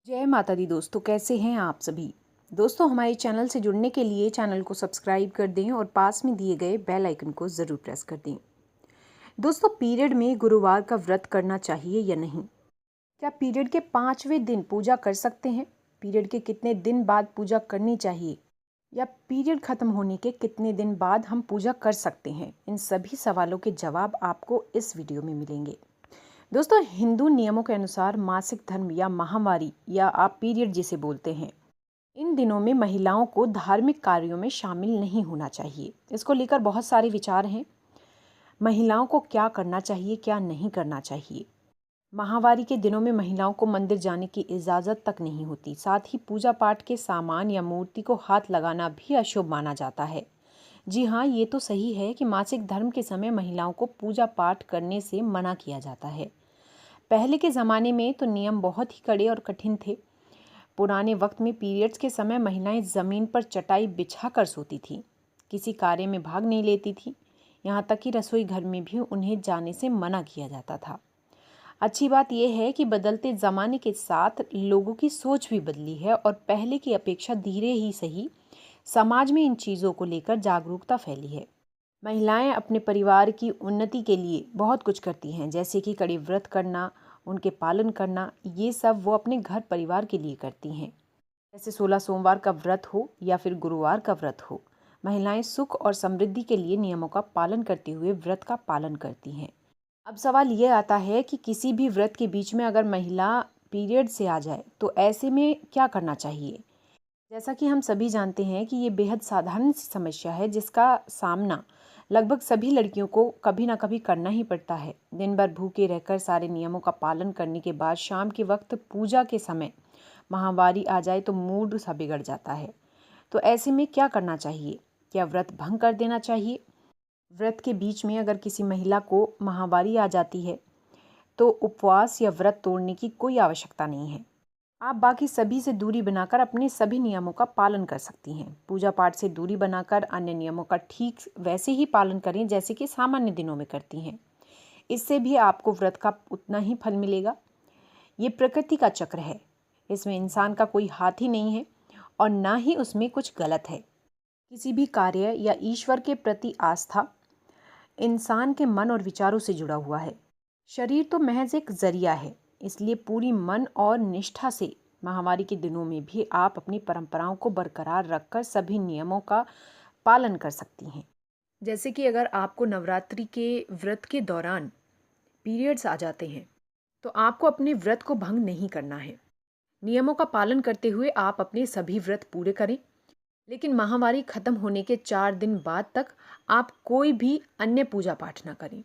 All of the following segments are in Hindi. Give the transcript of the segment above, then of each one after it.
जय माता दी दोस्तों, कैसे हैं आप सभी। दोस्तों, हमारे चैनल से जुड़ने के लिए चैनल को सब्सक्राइब कर दें और पास में दिए गए बेल आइकन को ज़रूर प्रेस कर दें। दोस्तों, पीरियड में गुरुवार का व्रत करना चाहिए या नहीं? क्या पीरियड के 5वें दिन पूजा कर सकते हैं? पीरियड के कितने दिन बाद पूजा करनी चाहिए? या पीरियड खत्म होने के कितने दिन बाद हम पूजा कर सकते हैं? इन सभी सवालों के जवाब आपको इस वीडियो में मिलेंगे। दोस्तों, हिंदू नियमों के अनुसार मासिक धर्म या माहवारी या आप पीरियड जिसे बोलते हैं, इन दिनों में महिलाओं को धार्मिक कार्यों में शामिल नहीं होना चाहिए। इसको लेकर बहुत सारे विचार हैं। महिलाओं को क्या करना चाहिए, क्या नहीं करना चाहिए। माहवारी के दिनों में महिलाओं को मंदिर जाने की इजाज़त तक नहीं होती। साथ ही पूजा पाठ के सामान या मूर्ति को हाथ लगाना भी अशुभ माना जाता है। जी हाँ, ये तो सही है कि मासिक धर्म के समय महिलाओं को पूजा पाठ करने से मना किया जाता है। पहले के ज़माने में तो नियम बहुत ही कड़े और कठिन थे। पुराने वक्त में पीरियड्स के समय महिलाएं ज़मीन पर चटाई बिछा कर सोती थीं, किसी कार्य में भाग नहीं लेती थीं। यहाँ तक कि रसोई घर में भी उन्हें जाने से मना किया जाता था। अच्छी बात यह है कि बदलते ज़माने के साथ लोगों की सोच भी बदली है और पहले की अपेक्षा धीरे ही सही समाज में इन चीज़ों को लेकर जागरूकता फैली है। महिलाएं अपने परिवार की उन्नति के लिए बहुत कुछ करती हैं, जैसे कि कड़े व्रत करना, उनके पालन करना। ये सब वो अपने घर परिवार के लिए करती हैं। जैसे 16 सोमवार का व्रत हो या फिर गुरुवार का व्रत हो, महिलाएं सुख और समृद्धि के लिए नियमों का पालन करते हुए व्रत का पालन करती हैं। अब सवाल ये आता है कि किसी भी व्रत के बीच में अगर महिला पीरियड से आ जाए तो ऐसे में क्या करना चाहिए। जैसा कि हम सभी जानते हैं कि ये बेहद साधारण सी समस्या है, जिसका सामना लगभग सभी लड़कियों को कभी ना कभी करना ही पड़ता है। दिन भर भूखे रहकर सारे नियमों का पालन करने के बाद शाम के वक्त पूजा के समय माहवारी आ जाए तो मूड सा बिगड़ जाता है। तो ऐसे में क्या करना चाहिए? क्या व्रत भंग कर देना चाहिए? व्रत के बीच में अगर किसी महिला को माहवारी आ जाती है तो उपवास या व्रत तोड़ने की कोई आवश्यकता नहीं है। आप बाकी सभी से दूरी बनाकर अपने सभी नियमों का पालन कर सकती हैं। पूजा पाठ से दूरी बनाकर अन्य नियमों का ठीक वैसे ही पालन करें जैसे कि सामान्य दिनों में करती हैं। इससे भी आपको व्रत का उतना ही फल मिलेगा। ये प्रकृति का चक्र है, इसमें इंसान का कोई हाथ ही नहीं है और ना ही उसमें कुछ गलत है। किसी भी कार्य या ईश्वर के प्रति आस्था इंसान के मन और विचारों से जुड़ा हुआ है। शरीर तो महज एक जरिया है, इसलिए पूरी मन और निष्ठा से महामारी के दिनों में भी आप अपनी परंपराओं को बरकरार रखकर सभी नियमों का पालन कर सकती हैं। जैसे कि अगर आपको नवरात्रि के व्रत के दौरान पीरियड्स आ जाते हैं तो आपको अपने व्रत को भंग नहीं करना है। नियमों का पालन करते हुए आप अपने सभी व्रत पूरे करें, लेकिन महामारी खत्म होने के 4 दिन बाद तक आप कोई भी अन्य पूजा पाठ ना करें।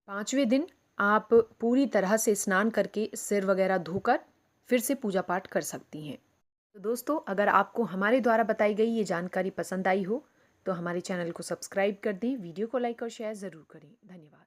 5वें दिन आप पूरी तरह से स्नान करके सिर वगैरह धोकर फिर से पूजा पाठ कर सकती हैं। तो दोस्तों, अगर आपको हमारे द्वारा बताई गई ये जानकारी पसंद आई हो तो हमारे चैनल को सब्सक्राइब कर दें, वीडियो को लाइक और शेयर ज़रूर करें। धन्यवाद।